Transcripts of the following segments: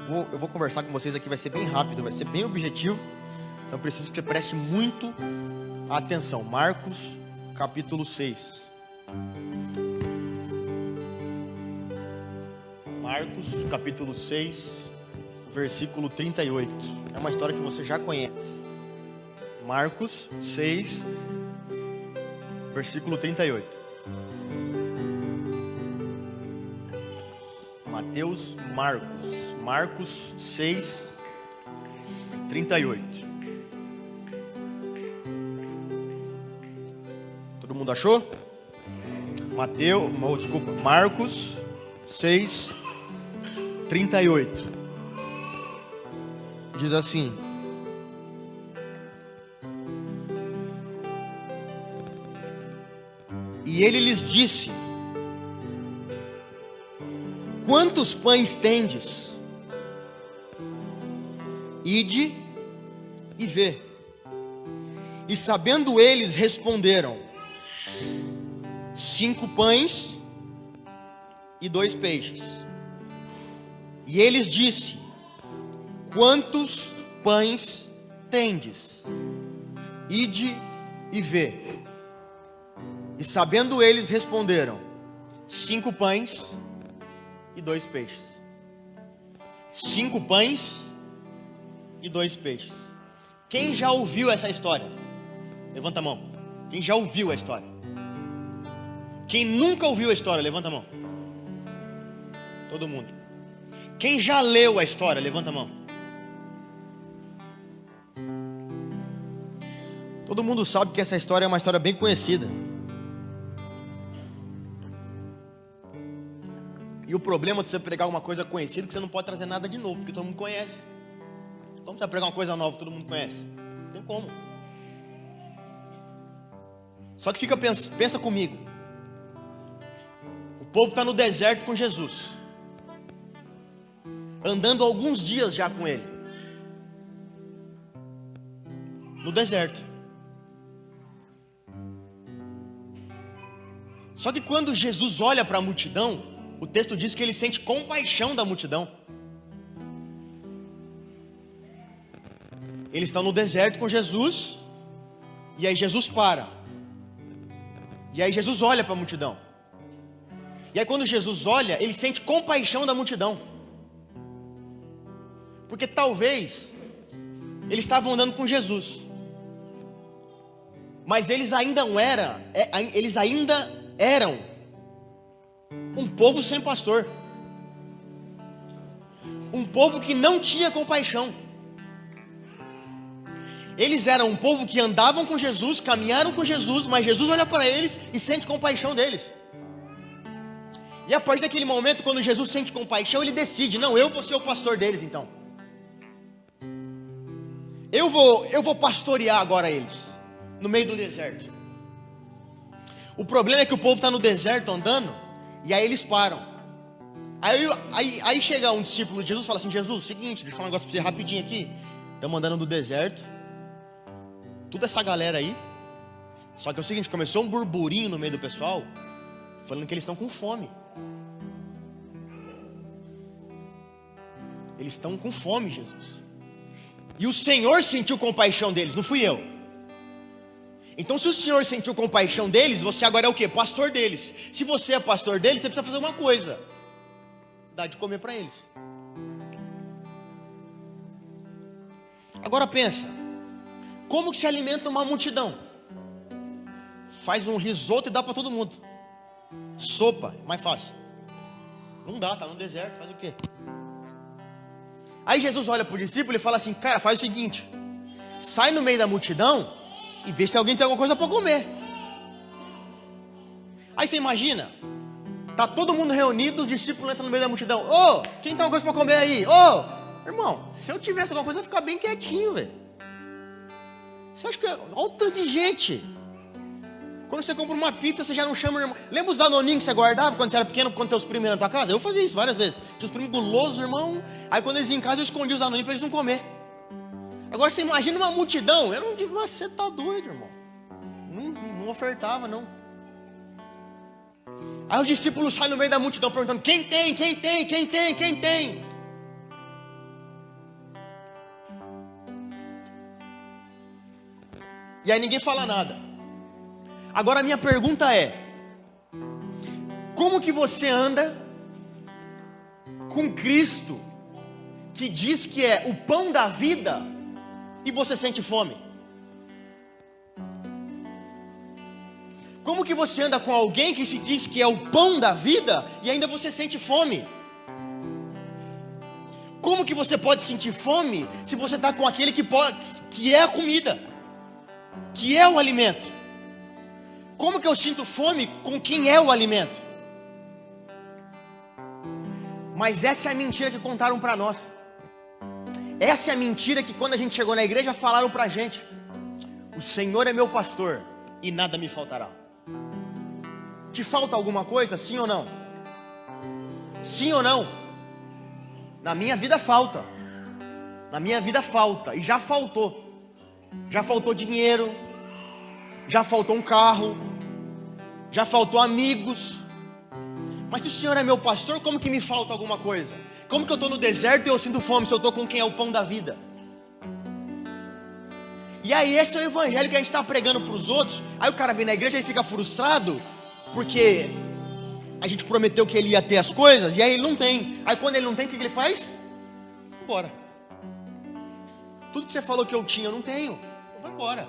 Eu vou conversar com vocês aqui, vai ser bem rápido, vai ser bem objetivo. Então preciso que você preste muito atenção. Marcos, capítulo 6. Marcos, capítulo 6, versículo 38. É uma história que você já conhece. Marcos 6, versículo 38. Marcos 6, 38. Todo mundo achou? Marcos 6, 38. Diz assim: e ele lhes disse: quantos pães tendes? Ide e vê. E sabendo eles, responderam: 5 pães e 2 peixes. E eles disse: quantos pães tendes? Ide e vê. E sabendo eles, responderam: 5 pães e 2 peixes. 5 pães e 2 peixes. Quem já ouviu essa história? Levanta a mão. Quem já ouviu a história? Quem nunca ouviu a história? Levanta a mão. Todo mundo. Quem já leu a história? Levanta a mão. Todo mundo sabe que essa história é uma história bem conhecida. E o problema de você pregar uma coisa conhecida é que você não pode trazer nada de novo, porque todo mundo conhece. Como você vai pregar uma coisa nova que todo mundo conhece? Não tem como. Só que pensa comigo. O povo está no deserto com Jesus, andando alguns dias já com ele. No deserto. Só que quando Jesus olha para a multidão, o texto diz que ele sente compaixão da multidão. Eles estão no deserto com Jesus, e aí Jesus para. E aí Jesus olha para a multidão. E aí quando Jesus olha, ele sente compaixão da multidão. Porque talvez eles estavam andando com Jesus, mas eles ainda eram um povo sem pastor, um povo que não tinha compaixão. Eles eram um povo que andavam com Jesus, caminharam com Jesus, mas Jesus olha para eles e sente compaixão deles. E a partir daquele momento, quando Jesus sente compaixão, ele decide: não, eu vou ser o pastor deles então. Eu vou pastorear agora eles, no meio do deserto. O problema é que o povo está no deserto andando, e aí eles param. Aí chega um discípulo de Jesus e fala assim: Jesus, seguinte, deixa eu falar um negócio para você rapidinho aqui. Estamos andando no deserto, toda essa galera aí. Só que é o seguinte, começou um burburinho no meio do pessoal, falando que eles estão com fome. Eles estão com fome, Jesus. E o Senhor sentiu compaixão deles, não fui eu. Então se o Senhor sentiu compaixão deles, você agora é o quê? Pastor deles. Se você é pastor deles, você precisa fazer uma coisa: dar de comer para eles. Agora pensa, como que se alimenta uma multidão? Faz um risoto e dá para todo mundo. Sopa, mais fácil. Não dá, tá no deserto, faz o quê? Aí Jesus olha para o discípulo e fala assim: cara, faz o seguinte, sai no meio da multidão e vê se alguém tem alguma coisa para comer. Aí você imagina, tá todo mundo reunido, os discípulos entram no meio da multidão: ô, quem tem alguma coisa para comer aí? Ô, irmão, se eu tivesse alguma coisa, eu ia ficar bem quietinho, velho. Você acha que... olha o tanto de gente. Quando você compra uma pizza, você já não chama o irmão. Lembra os danoninhos que você guardava quando você era pequeno, quando teus primos iam na tua casa? Eu fazia isso várias vezes. Tinha os primos gulosos, irmão. Aí quando eles iam em casa, eu escondia os danoninhos para eles não comer. Agora você imagina uma multidão. Eu não digo: nossa, você tá doido, irmão. Não ofertava, não. Aí os discípulos saem no meio da multidão perguntando: quem tem? E aí ninguém fala nada. Agora a minha pergunta é: como que você anda com Cristo, que diz que é o pão da vida, e você sente fome? Como que você anda com alguém que se diz que é o pão da vida, e ainda você sente fome? Como que você pode sentir fome, se você está com aquele que é a comida, que é o alimento? Como que eu sinto fome com quem é o alimento? Mas essa é a mentira que contaram para nós. Essa é a mentira que quando a gente chegou na igreja falaram para a gente: o Senhor é meu pastor e nada me faltará. Te falta alguma coisa, sim ou não? Sim ou não? Na minha vida falta. Na minha vida falta, e já faltou. Já faltou dinheiro, já faltou um carro, já faltou amigos. Mas se o Senhor é meu pastor, como que me falta alguma coisa? Como que eu estou no deserto e eu sinto fome se eu estou com quem é o pão da vida? E aí esse é o evangelho que a gente está pregando para os outros. Aí o cara vem na igreja e fica frustrado, porque a gente prometeu que ele ia ter as coisas, e aí ele não tem. Aí quando ele não tem, o que ele faz? Embora. Tudo que você falou que eu tinha, eu não tenho. Eu vou embora.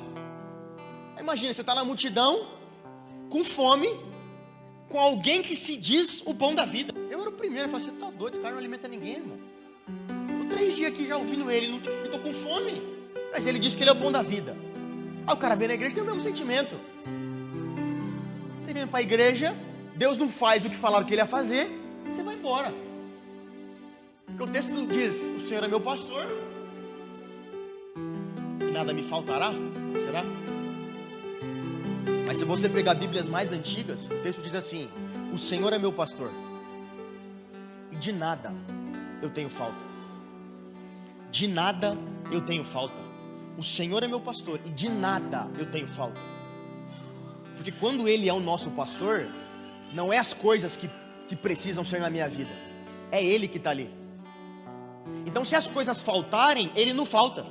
Aí imagina, você está na multidão, com fome, com alguém que se diz o pão da vida. Eu era o primeiro, eu falei: você tá doido, esse cara não alimenta ninguém, irmão. Tô 3 dias aqui já ouvindo ele, eu tô com fome. Mas ele diz que ele é o pão da vida. Aí o cara vem na igreja e tem o mesmo sentimento. Você vem para a igreja, Deus não faz o que falaram que ele ia fazer, você vai embora. Porque o texto diz: o Senhor é meu pastor e nada me faltará. Será? Mas se você pegar Bíblias mais antigas, o texto diz assim: o Senhor é meu pastor e de nada eu tenho falta. De nada eu tenho falta. O Senhor é meu pastor e de nada eu tenho falta. Porque quando Ele é o nosso pastor, não é as coisas que precisam ser na minha vida, é Ele que está ali. Então se as coisas faltarem, Ele não falta.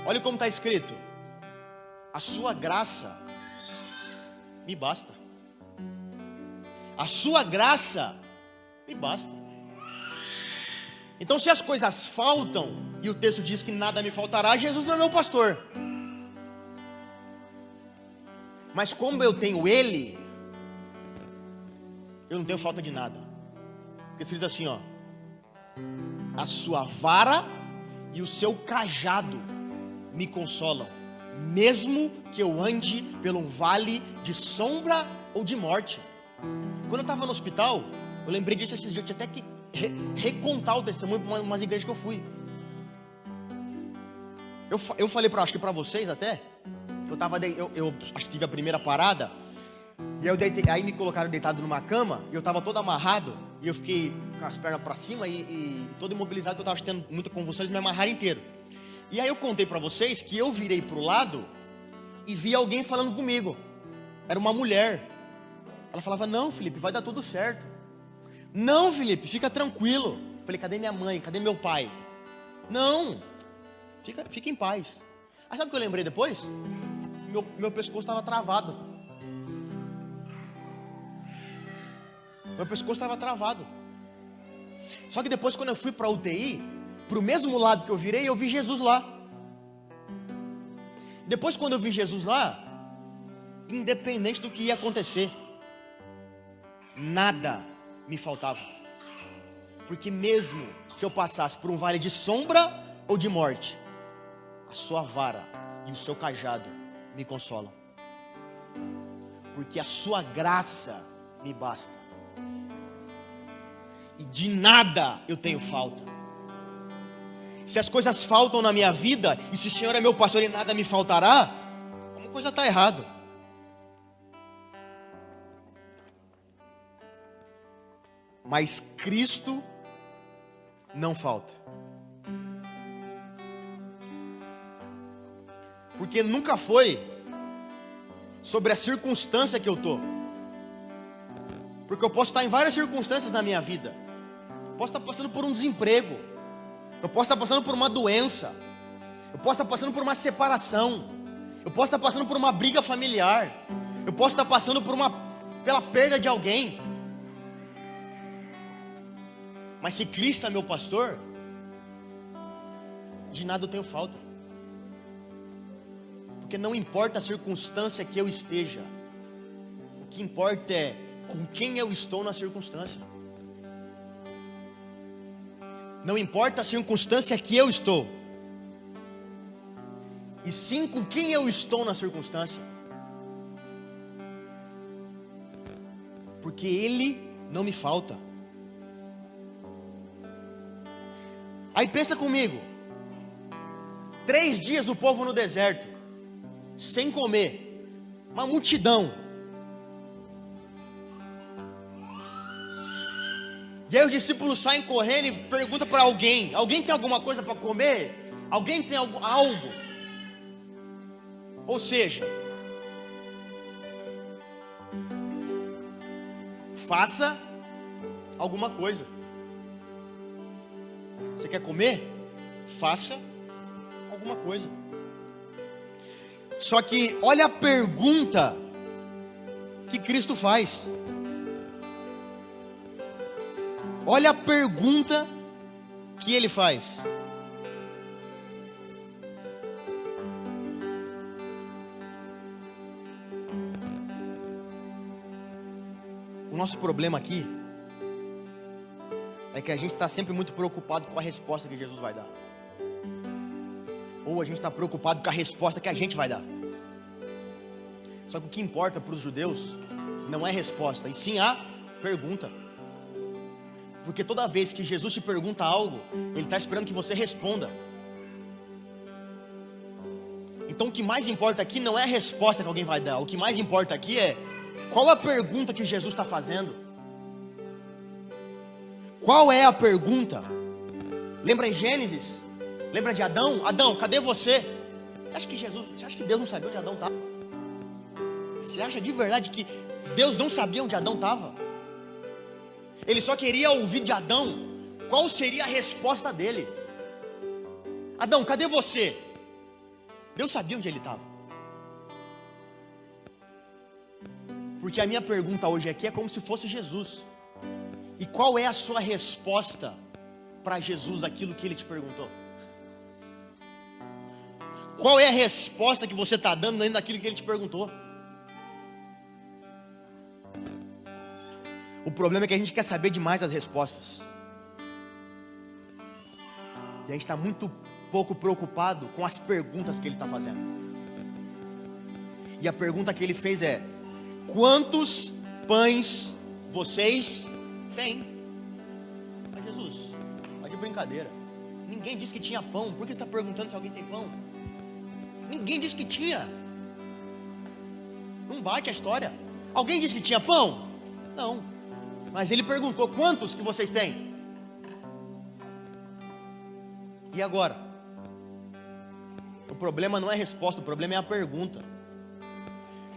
Olha como está escrito: a sua graça me basta. A sua graça me basta. Então se as coisas faltam, e o texto diz que nada me faltará, Jesus não é meu pastor. Mas como eu tenho Ele, eu não tenho falta de nada. Porque escrito assim, ó: a sua vara e o seu cajado me consolam, mesmo que eu ande pelo vale de sombra ou de morte. Quando eu estava no hospital, eu lembrei disso esses dias, eu tinha até que recontar o testemunho para umas igrejas que eu fui. Eu falei acho que para vocês até, eu acho que tive a primeira parada, e aí me colocaram deitado numa cama, e eu estava todo amarrado, e eu fiquei com as pernas para cima e todo imobilizado, porque eu estava tendo muita convulsão, eles me amarraram inteiro. E aí eu contei para vocês que eu virei para o lado e vi alguém falando comigo. Era uma mulher. Ela falava: não, Felipe, vai dar tudo certo. Não, Felipe, fica tranquilo. Eu falei: cadê minha mãe? Cadê meu pai? Não, fica em paz. Aí sabe o que eu lembrei depois? Meu pescoço estava travado. Meu pescoço estava travado. Só que depois, quando eu fui para a UTI, para o mesmo lado que eu virei, eu vi Jesus lá. Depois, quando eu vi Jesus lá, independente do que ia acontecer, nada me faltava. Porque mesmo que eu passasse por um vale de sombra ou de morte, a sua vara e o seu cajado me consolam. Porque a sua graça me basta. E de nada eu tenho falta. Se as coisas faltam na minha vida, e se o Senhor é meu pastor e nada me faltará, alguma coisa está errada. Mas Cristo não falta. Porque nunca foi sobre a circunstância que eu estou. Porque eu posso estar em várias circunstâncias na minha vida. Eu posso estar passando por um desemprego. Eu posso estar passando por uma doença. Eu posso estar passando por uma separação. Eu posso estar passando por uma briga familiar. Eu posso estar passando pela perda de alguém. Mas se Cristo é meu pastor, de nada eu tenho falta. Porque não importa a circunstância que eu esteja, o que importa é com quem eu estou na circunstância. Não importa a circunstância que eu estou, e sim com quem eu estou na circunstância. Porque Ele não me falta. Aí pensa comigo, 3 dias o povo no deserto, sem comer, uma multidão. E aí os discípulos saem correndo e perguntam para alguém: alguém tem alguma coisa para comer? Alguém tem algo? Ou seja, faça alguma coisa. Você quer comer? Faça alguma coisa. Só que olha a pergunta que Cristo faz. Olha a pergunta que Ele faz. O nosso problema aqui é que a gente está sempre muito preocupado com a resposta que Jesus vai dar. Ou a gente está preocupado com a resposta que a gente vai dar. Só que o que importa para os judeus não é a resposta, e sim a pergunta. Porque toda vez que Jesus te pergunta algo, Ele está esperando que você responda. Então o que mais importa aqui não é a resposta que alguém vai dar. O que mais importa aqui é qual a pergunta que Jesus está fazendo. Qual é a pergunta? Lembra em Gênesis? Lembra de Adão? Adão, cadê você? Você acha que Deus não sabia onde Adão estava? Você acha de verdade que Deus não sabia onde Adão estava? Ele só queria ouvir de Adão qual seria a resposta dele. Adão, cadê você? Deus sabia onde ele estava. Porque a minha pergunta hoje aqui é como se fosse Jesus. E qual é a sua resposta para Jesus daquilo que Ele te perguntou? Qual é a resposta que você está dando dentro daquilo que Ele te perguntou? O problema é que a gente quer saber demais das respostas. E a gente está muito pouco preocupado com as perguntas que Ele está fazendo. E a pergunta que Ele fez é: quantos pães vocês têm? Mas Jesus, tá de brincadeira. Ninguém disse que tinha pão. Por que você está perguntando se alguém tem pão? Ninguém disse que tinha. Não bate a história. Alguém disse que tinha pão? Não. Mas Ele perguntou: quantos que vocês têm? E agora? O problema não é a resposta, o problema é a pergunta.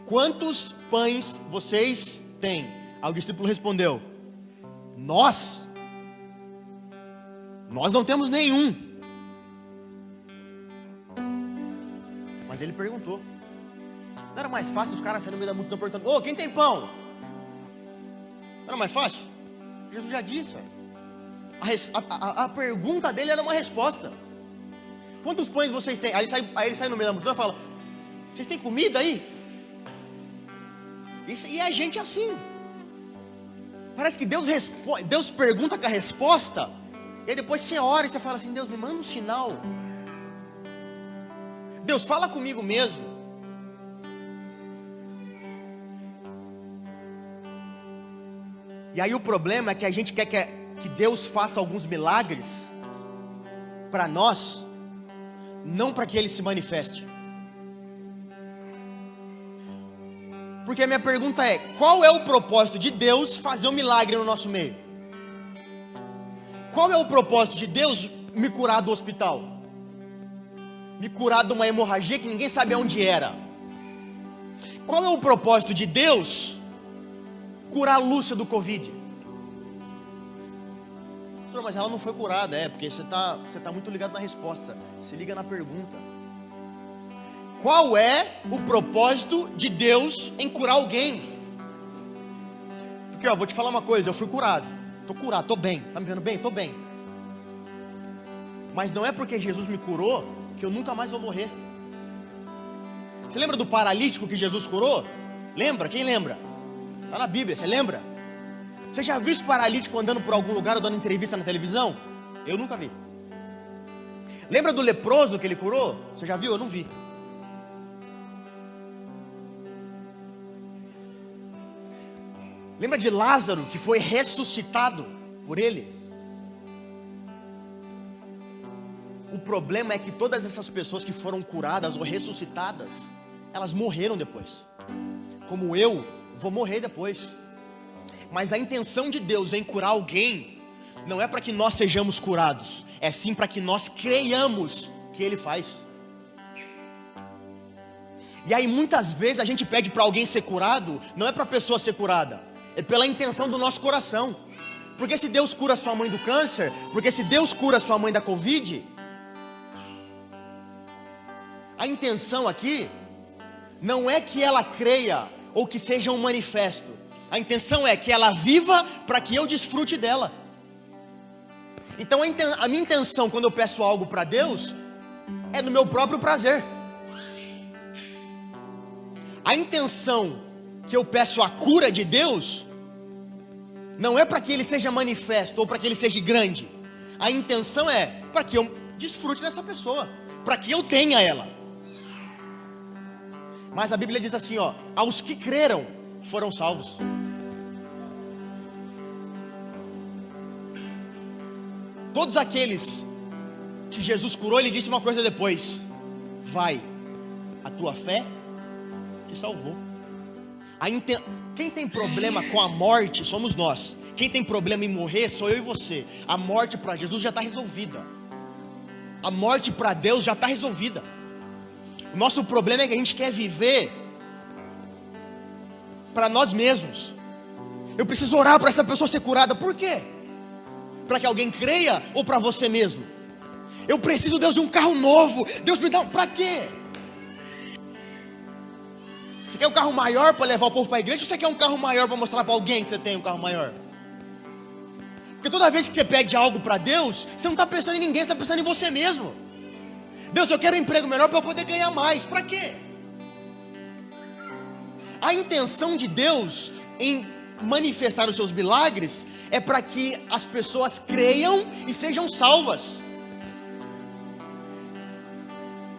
Quantos pães vocês têm? Aí o discípulo respondeu: Nós não temos nenhum. Mas Ele perguntou. Não era mais fácil os caras saírem no meio da multidão perguntando: ô, quem tem pão? Não era mais fácil? Jesus já disse. A pergunta dele era uma resposta. Quantos pães vocês têm? Aí ele sai no meio da multidão e fala: vocês têm comida aí? E a gente é assim. Parece que Deus pergunta com a resposta, e aí depois você ora e você fala assim: Deus, me manda um sinal. Deus, fala comigo mesmo. E aí o problema é que a gente quer que Deus faça alguns milagres para nós, não para que Ele se manifeste. Porque a minha pergunta é: qual é o propósito de Deus fazer um milagre no nosso meio? Qual é o propósito de Deus me curar do hospital? Me curar de uma hemorragia que ninguém sabe onde era? Qual é o propósito de Deus curar a Lúcia do Covid? Pastor, mas ela não foi curada. Porque você tá muito ligado na resposta. Se liga na pergunta. Qual é o propósito de Deus em curar alguém? Porque, vou te falar uma coisa, eu fui curado. Estou curado, estou bem. Está me vendo bem? Estou bem. Mas não é porque Jesus me curou que eu nunca mais vou morrer. Você lembra do paralítico que Jesus curou? Lembra? Quem lembra? Está na Bíblia, você lembra? Você já viu esse paralítico andando por algum lugar ou dando entrevista na televisão? Eu nunca vi. Lembra do leproso que ele curou? Você já viu? Eu não vi. Lembra de Lázaro que foi ressuscitado por ele? O problema é que todas essas pessoas que foram curadas ou ressuscitadas, elas morreram depois. Como eu vou morrer depois. Mas a intenção de Deus em curar alguém não é para que nós sejamos curados, é sim para que nós creiamos que Ele faz. E aí muitas vezes a gente pede para alguém ser curado, não é para a pessoa ser curada, é pela intenção do nosso coração. Porque se Deus cura sua mãe do câncer, porque se Deus cura sua mãe da Covid, a intenção aqui não é que ela creia ou que seja um manifesto. A intenção é que ela viva para que eu desfrute dela. Então a minha intenção quando eu peço algo para Deus é no meu próprio prazer. A intenção que eu peço a cura de Deus não é para que Ele seja manifesto ou para que Ele seja grande. A intenção é para que eu desfrute dessa pessoa, para que eu tenha ela. Mas a Bíblia diz assim, aos que creram foram salvos. Todos aqueles que Jesus curou, Ele disse uma coisa depois: vai, a tua fé te salvou. Quem tem problema com a morte somos nós. Quem tem problema em morrer sou eu e você. A morte para Jesus já está resolvida. A morte para Deus já está resolvida. O nosso problema é que a gente quer viver para nós mesmos. Eu preciso orar para essa pessoa ser curada. Por quê? Para que alguém creia ou para você mesmo? Eu preciso, Deus, de um carro novo. Deus me dá um... Para quê? Você quer um carro maior para levar o povo para a igreja? Ou você quer um carro maior para mostrar para alguém que você tem um carro maior? Porque toda vez que você pede algo para Deus, você não está pensando em ninguém, você está pensando em você mesmo. Deus, eu quero um emprego melhor para eu poder ganhar mais. Para quê? A intenção de Deus em manifestar os seus milagres é para que as pessoas creiam e sejam salvas.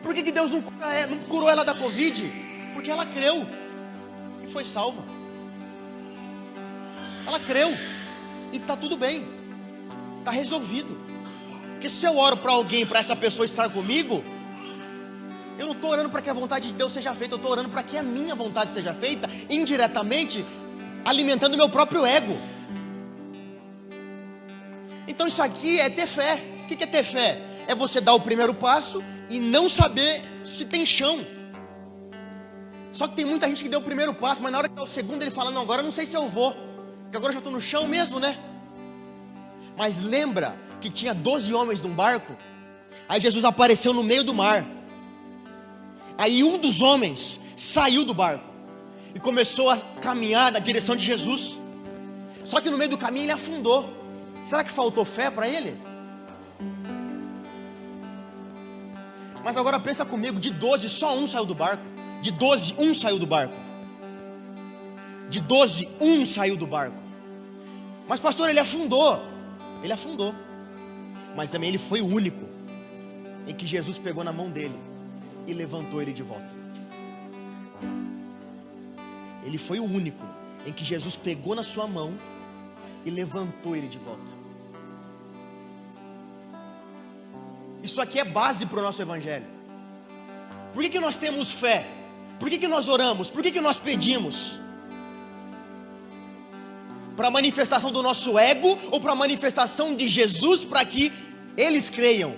Por que Deus não curou ela da Covid? Porque ela creu e foi salva. Ela creu e está tudo bem, está resolvido. Porque se eu oro para alguém, para essa pessoa estar comigo, eu não estou orando para que a vontade de Deus seja feita, eu estou orando para que a minha vontade seja feita, indiretamente alimentando o meu próprio ego. Então isso aqui é ter fé. O que é ter fé? É você dar o primeiro passo e não saber se tem chão. Só que tem muita gente que deu o primeiro passo, mas na hora que dá o segundo ele fala, não, agora eu não sei se eu vou, porque agora eu já estou no chão mesmo, né? Mas lembra que tinha 12 homens num barco? Aí Jesus apareceu no meio do mar. Aí um dos homens saiu do barco e começou a caminhar na direção de Jesus. Só que no meio do caminho ele afundou. Será que faltou fé para ele? Mas agora pensa comigo, de 12 só um saiu do barco. De 12, um saiu do barco. De 12, um saiu do barco. Mas pastor, ele afundou. Ele afundou. Mas também ele foi o único em que Jesus pegou na mão dele e levantou ele de volta. Ele foi o único em que Jesus pegou na sua mão e levantou ele de volta. Isso aqui é base para o nosso evangelho. Por que nós temos fé? Por que nós oramos? Por que nós pedimos? Para a manifestação do nosso ego ou para a manifestação de Jesus para que eles creiam?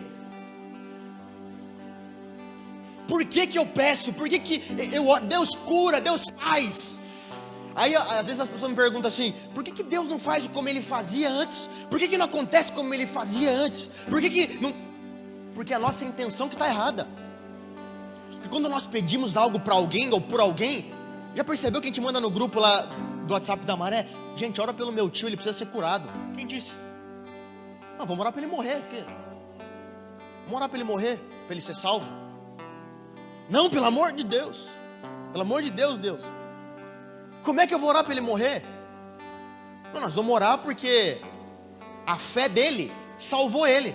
Por que eu peço? Por que Deus cura, Deus faz? Aí às vezes as pessoas me perguntam assim, por que Deus não faz como Ele fazia antes? Por que não acontece como Ele fazia antes? Por que não... Porque a nossa intenção que está errada. E quando nós pedimos algo para alguém ou por alguém, já percebeu que a gente manda no grupo lá do WhatsApp da Maré? Gente, ora pelo meu tio, ele precisa ser curado. Quem disse? Não, vamos orar para ele morrer. Vamos orar para ele morrer, para ele ser salvo. Não, pelo amor de Deus. Pelo amor de Deus, Deus. Como é que eu vou orar para ele morrer? Não, nós vamos orar porque a fé dele salvou ele.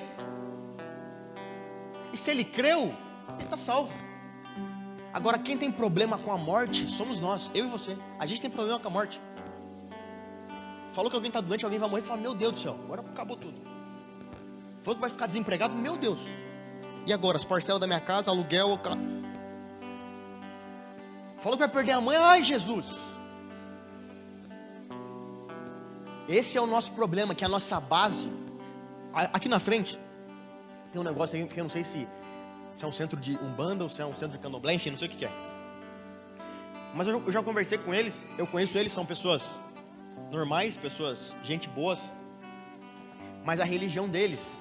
E se ele creu, ele está salvo. Agora, quem tem problema com a morte somos nós, eu e você. A gente tem problema com a morte. Falou que alguém está doente, alguém vai morrer, você fala, meu Deus do céu, agora acabou tudo. Falou que vai ficar desempregado, meu Deus. E agora, as parcelas da minha casa, aluguel... Falou que vai perder a mãe, ai Jesus. Esse é o nosso problema, que é a nossa base. Aqui na frente, tem um negócio aí que eu não sei se é um centro de Umbanda ou se é um centro de Candomblé, enfim, não sei o que é. Mas eu já conversei com eles, eu conheço eles, são pessoas normais, pessoas, gente boas. Mas a religião deles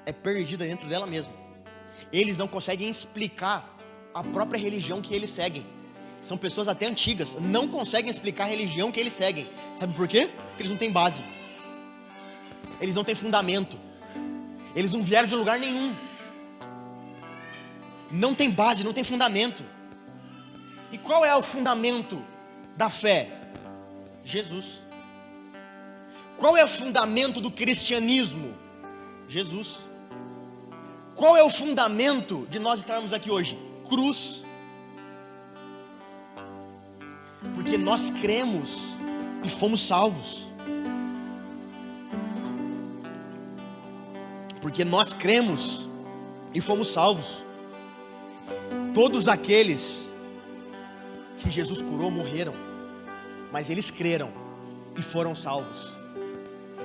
é perdida dentro dela mesma. Eles não conseguem explicar a própria religião que eles seguem. São pessoas até antigas, não conseguem explicar a religião que eles seguem. Sabe por quê? Porque eles não têm base. Eles não têm fundamento. Eles não vieram de lugar nenhum. Não tem base, não tem fundamento. E qual é o fundamento da fé? Jesus. Qual é o fundamento do cristianismo? Jesus. Qual é o fundamento de nós estarmos aqui hoje? Cruz. Porque nós cremos e fomos salvos. Porque nós cremos e fomos salvos. Todos aqueles que Jesus curou morreram, mas eles creram e foram salvos.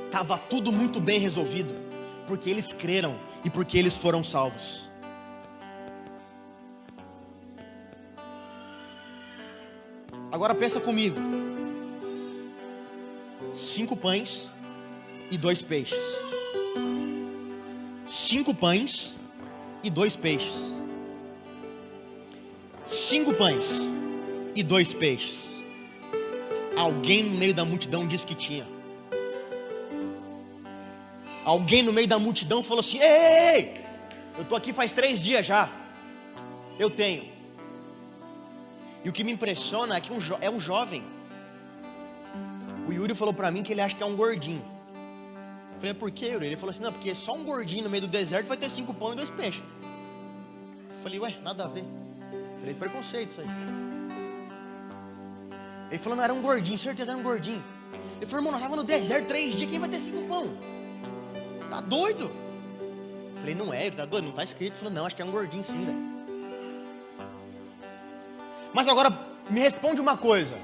Estava tudo muito bem resolvido, porque eles creram e porque eles foram salvos. Agora pensa comigo. 5 pães e 2 peixes. 5 pães e 2 peixes. 5 pães e 2 peixes. Alguém no meio da multidão disse que tinha. Alguém no meio da multidão falou assim: ei, eu estou aqui faz 3 dias já. Eu tenho. E o que me impressiona é que é um jovem. O Yuri falou pra mim que ele acha que é um gordinho. Eu falei, por que, Yuri? Ele falou assim, não, porque só um gordinho no meio do deserto vai ter 5 pães e 2 peixes. Eu falei, ué, nada a ver. Eu falei, preconceito isso aí. Ele falou, não, era um gordinho, certeza era um gordinho. Ele falou, irmão, nós estávamos no deserto 3 dias, quem vai ter 5 pães? Tá doido? Eu falei, não é, ele tá doido, não tá escrito. Ele falou, não, acho que é um gordinho sim, velho. Mas agora me responde uma coisa: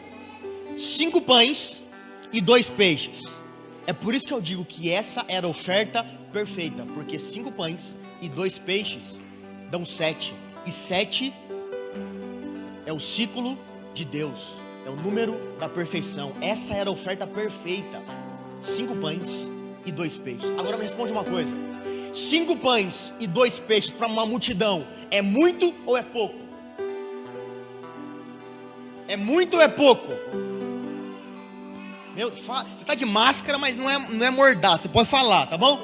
5 pães e 2 peixes. É por isso que eu digo que essa era a oferta perfeita, porque 5 pães e 2 peixes dão 7. E 7 é o ciclo de Deus, é o número da perfeição. Essa era a oferta perfeita. 5 pães e 2 peixes. Agora me responde uma coisa: 5 pães e 2 peixes para uma multidão é muito ou é pouco? É muito ou é pouco? Você está de máscara, mas não é mordaz. Você pode falar, tá bom?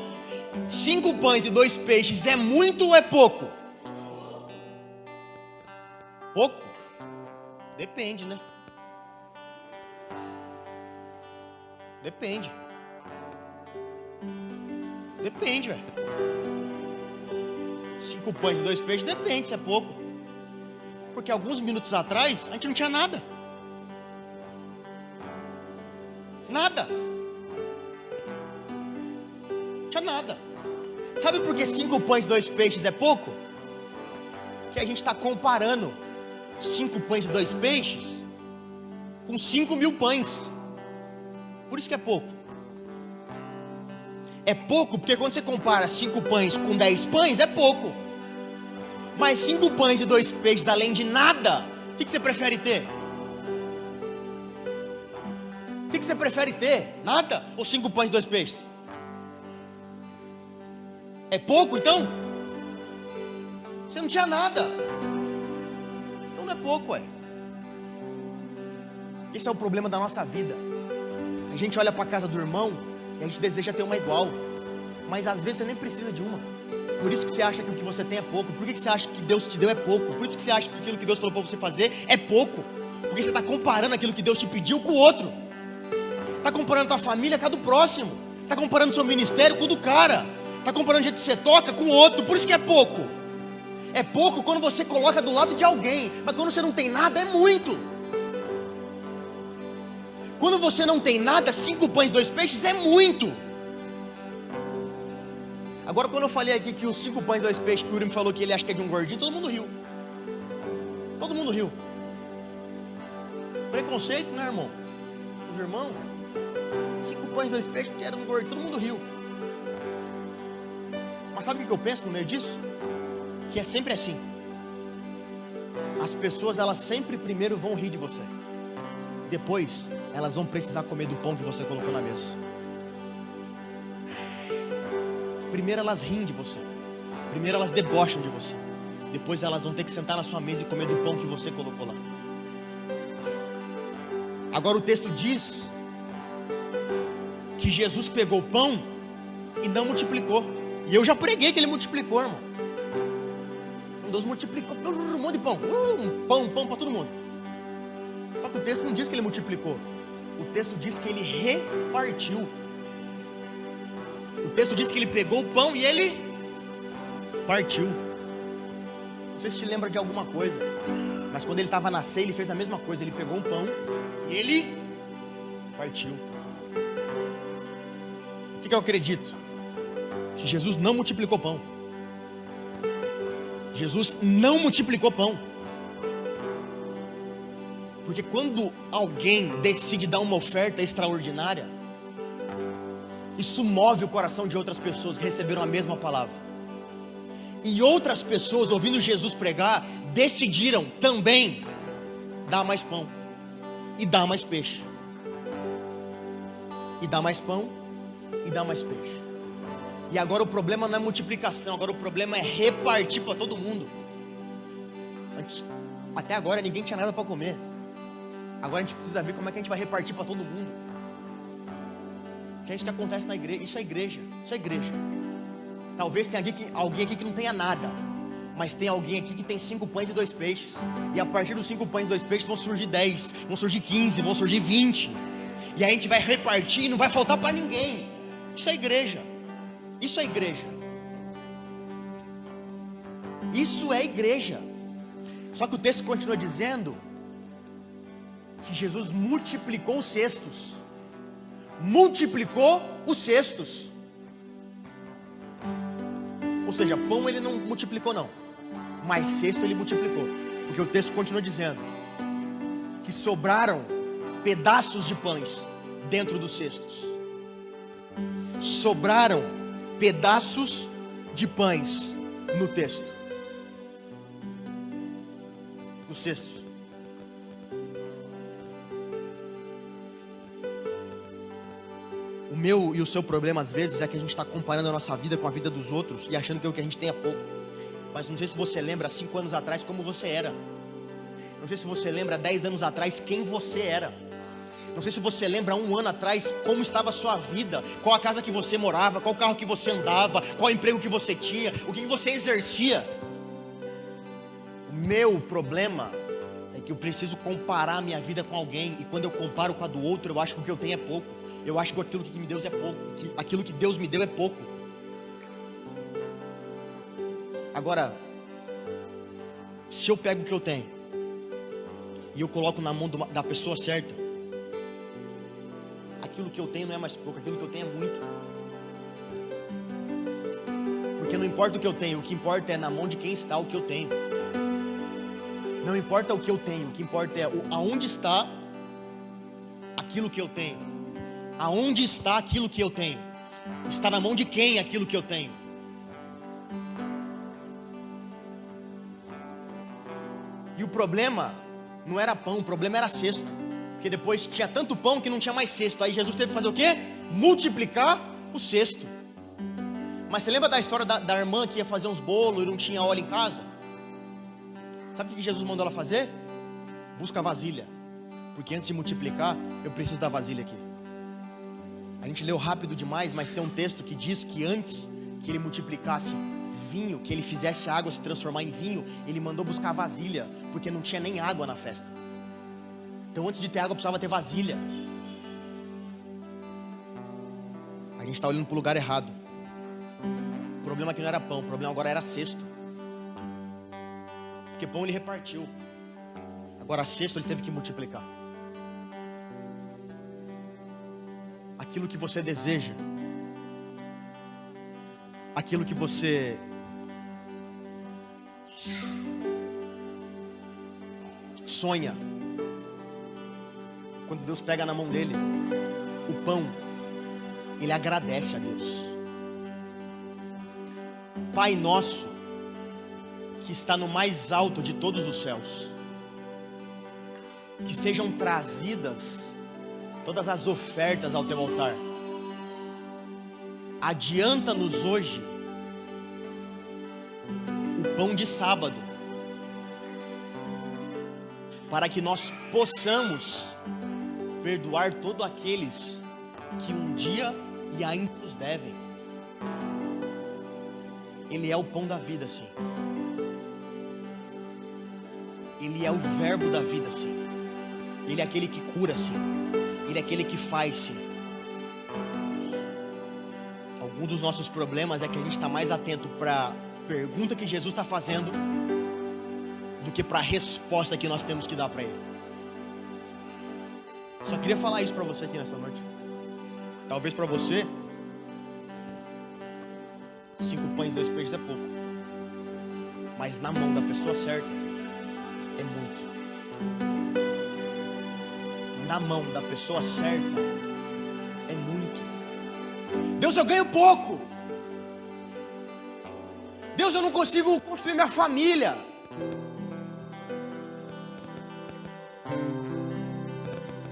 5 pães e 2 peixes é muito ou é pouco? Pouco? Depende, né? Depende. Depende, velho. 5 pães e 2 peixes, depende se é pouco. Porque alguns minutos atrás, a gente não tinha nada. Nada. Não tinha nada. Sabe por que 5 pães e 2 peixes é pouco? Que a gente está comparando 5 pães e 2 peixes com 5.000 pães. Por isso que é pouco. É pouco porque quando você compara 5 pães com 10 pães, é pouco. Mas 5 pães e 2 peixes, além de nada, o que você prefere ter? O que você prefere ter? Nada? Ou 5 pães e 2 peixes? É pouco então? Você não tinha nada. é pouco, ué. Esse é o problema da nossa vida. A gente olha para a casa do irmão e a gente deseja ter uma igual, mas às vezes você nem precisa de uma. Por isso que você acha que o que você tem é pouco. Por que você acha que Deus te deu é pouco? Por isso que você acha que aquilo que Deus falou para você fazer é pouco. Porque você está comparando aquilo que Deus te pediu com o outro. Está comparando a tua família com a do próximo. Está comparando o seu ministério com o do cara. Está comparando o jeito que você toca com o outro. Por isso que é pouco. É pouco quando você coloca do lado de alguém. Mas quando você não tem nada, é muito. Quando você não tem nada, 5 pães e 2 peixes é muito. Agora, quando eu falei aqui que os 5 pães e 2 peixes, que o Uri me falou que ele acha que é de um gordinho, todo mundo riu. Todo mundo riu. Preconceito, né, irmão? Os irmãos, 5 pães e 2 peixes, porque era um gordinho, todo mundo riu. Mas sabe o que eu penso no meio disso? Que é sempre assim. As pessoas, elas sempre primeiro vão rir de você. Depois, elas vão precisar comer do pão que você colocou na mesa. Primeiro elas riem de você. Primeiro elas debocham de você. Depois elas vão ter que sentar na sua mesa e comer do pão que você colocou lá. Agora o texto diz que Jesus pegou o pão e não multiplicou. E eu já preguei que ele multiplicou, irmão. Deus multiplicou um monte de pão. Pão para todo mundo. Só que o texto não diz que ele multiplicou. O texto diz que ele repartiu. O texto diz que ele pegou o pão e ele partiu. Não sei se te lembra de alguma coisa, mas quando ele estava na ceia, ele fez a mesma coisa. Ele pegou um pão e ele partiu. O que eu acredito? Que Jesus não multiplicou pão. Jesus não multiplicou pão. Porque quando alguém decide dar uma oferta extraordinária, isso move o coração de outras pessoas que receberam a mesma palavra. E outras pessoas, ouvindo Jesus pregar, decidiram também dar mais pão e dar mais peixe. E dar mais pão e dar mais peixe. E agora o problema não é multiplicação, agora o problema é repartir para todo mundo. Até agora ninguém tinha nada para comer. Agora a gente precisa ver como é que a gente vai repartir para todo mundo. Que é isso que acontece na igreja. Isso é igreja. Isso é igreja. Talvez tenha alguém aqui que não tenha nada, mas tem alguém aqui que tem 5 pães e 2 peixes. E a partir dos 5 pães e 2 peixes vão surgir 10, vão surgir 15, vão surgir 20. E a gente vai repartir e não vai faltar para ninguém. Isso é igreja. Isso é igreja. Isso é igreja. Só que o texto continua dizendo que Jesus multiplicou os cestos. Multiplicou os cestos. Ou seja, pão ele não multiplicou não, mas cesto ele multiplicou. Porque o texto continua dizendo que sobraram pedaços de pães dentro dos cestos. Sobraram pedaços de pães no texto, nos cestos. O meu e o seu problema às vezes é que a gente está comparando a nossa vida com a vida dos outros e achando que o que a gente tem é pouco. Mas não sei se você lembra 5 anos atrás como você era. Não sei se você lembra 10 anos atrás quem você era. Não sei se você lembra 1 ano atrás como estava a sua vida, qual a casa que você morava, qual carro que você andava, qual emprego que você tinha, o que você exercia. O meu problema é que eu preciso comparar a minha vida com alguém, e quando eu comparo com a do outro, eu acho que o que eu tenho é pouco. Eu acho que aquilo que me Deus é pouco, que aquilo que Deus me deu é pouco. Agora, se eu pego o que eu tenho e eu coloco na mão da pessoa certa, aquilo que eu tenho não é mais pouco, aquilo que eu tenho é muito. Porque não importa o que eu tenho, o que importa é na mão de quem está o que eu tenho. Não importa o que eu tenho, o que importa é aonde está aquilo que eu tenho. Aonde está aquilo que eu tenho? Está na mão de quem aquilo que eu tenho? E o problema não era pão, o problema era cesto. Porque depois tinha tanto pão que não tinha mais cesto. Aí Jesus teve que fazer o quê? Multiplicar o cesto. Mas você lembra da história da irmã que ia fazer uns bolos e não tinha óleo em casa? Sabe o que Jesus mandou ela fazer? busca a vasilha, porque antes de multiplicar, eu preciso da vasilha aqui. A gente leu rápido demais, mas tem um texto que diz que antes que ele multiplicasse vinho, que ele fizesse a água se transformar em vinho, ele mandou buscar a vasilha, porque não tinha nem água na festa. Então antes de ter água precisava ter vasilha. A gente está olhando para o lugar errado. O problema aqui não era pão, o problema agora era cesto. Porque pão ele repartiu, agora cesto ele teve que multiplicar. Aquilo que você deseja, aquilo que você sonha, quando Deus pega na mão dele o pão, ele agradece a Deus. Pai nosso, que está no mais alto de todos os céus, que sejam trazidas todas as ofertas ao teu altar. Adianta-nos hoje o pão de sábado, para que nós possamos perdoar todos aqueles que um dia e ainda nos devem. Ele é o pão da vida, sim. Ele é o verbo da vida, sim. Ele é aquele que cura, sim. Ele é aquele que faz, sim. Alguns dos nossos problemas é que a gente está mais atento para a pergunta que Jesus está fazendo do que para a resposta que nós temos que dar para Ele. Só queria falar isso para você aqui nessa noite. Talvez para você 5 pães e 2 peixes é pouco, mas na mão da pessoa certa é muito. Na mão da pessoa certa é muito. Deus, eu ganho pouco. Deus, eu não consigo construir minha família.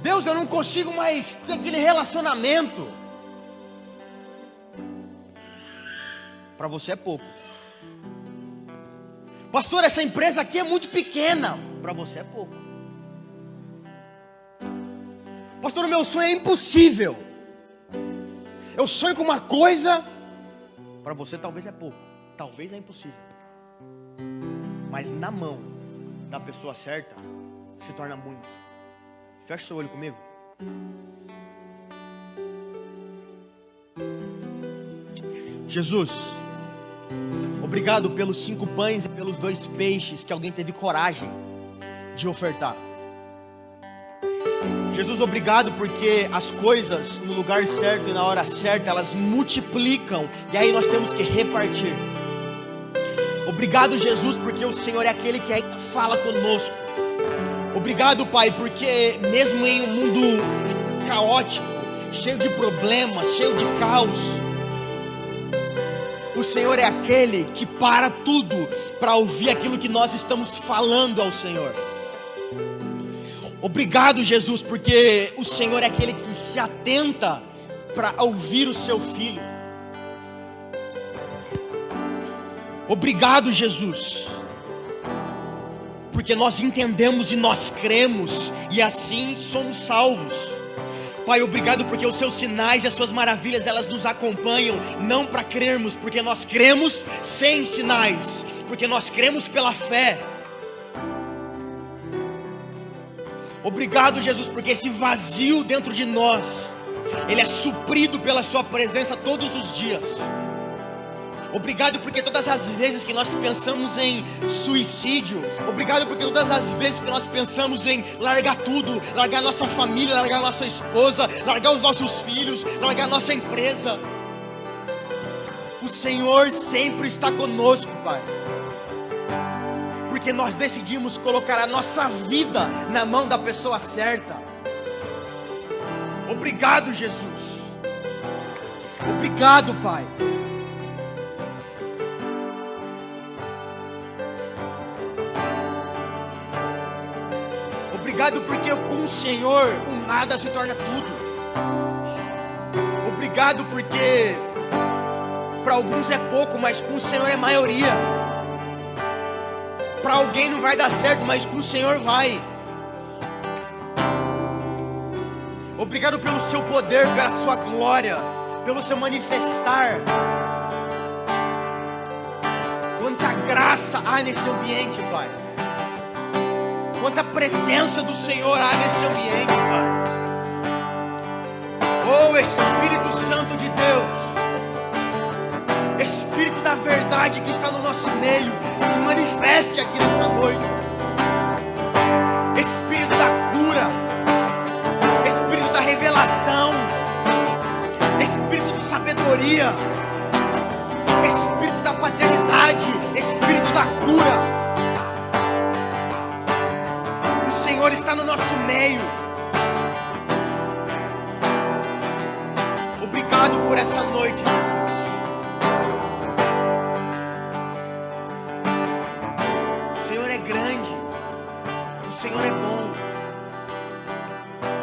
Deus, eu não consigo mais ter aquele relacionamento. Para você é pouco. Pastor, essa empresa aqui é muito pequena. Para você é pouco. Pastor, o meu sonho é impossível. Eu sonho com uma coisa. Para você talvez é pouco. Talvez é impossível. Mas na mão da pessoa certa se torna muito. Fecha seu olho comigo. Jesus, obrigado pelos 5 pães e pelos 2 peixes que alguém teve coragem de ofertar. Jesus, obrigado porque as coisas no lugar certo e na hora certa, elas multiplicam e aí nós temos que repartir. Obrigado, Jesus, porque o Senhor é aquele que ainda fala conosco. Obrigado, Pai, porque mesmo em um mundo caótico, cheio de problemas, cheio de caos, o Senhor é aquele que para tudo para ouvir aquilo que nós estamos falando ao Senhor. Obrigado, Jesus, porque o Senhor é aquele que se atenta para ouvir o seu filho. Obrigado, Jesus, porque nós entendemos e nós cremos e assim somos salvos. Pai, obrigado porque os seus sinais e as suas maravilhas, elas nos acompanham, não para crermos, porque nós cremos sem sinais, porque nós cremos pela fé. Obrigado, Jesus, porque esse vazio dentro de nós, ele é suprido pela sua presença todos os dias. Obrigado porque todas as vezes que nós pensamos em suicídio, obrigado porque todas as vezes que nós pensamos em largar tudo, largar nossa família, largar nossa esposa, largar os nossos filhos, largar nossa empresa, o Senhor sempre está conosco, Pai, porque nós decidimos colocar a nossa vida na mão da pessoa certa. Obrigado, Jesus. Obrigado, Pai. Obrigado porque com o Senhor o nada se torna tudo. Obrigado porque para alguns é pouco, mas com o Senhor é maioria. Para alguém não vai dar certo, mas com o Senhor vai. Obrigado pelo seu poder, pela sua glória, pelo seu manifestar. Quanta graça há nesse ambiente, Pai. Quanta presença do Senhor há nesse ambiente, Pai. Oh, Espírito Santo de Deus, Espírito da verdade que está no nosso meio, se manifeste aqui nessa noite. Espírito da cura, Espírito da revelação, Espírito de sabedoria, Espírito da paternidade, Espírito da cura. O Senhor está no nosso meio. Obrigado por essa noite, Jesus. O Senhor é grande, o Senhor é bom.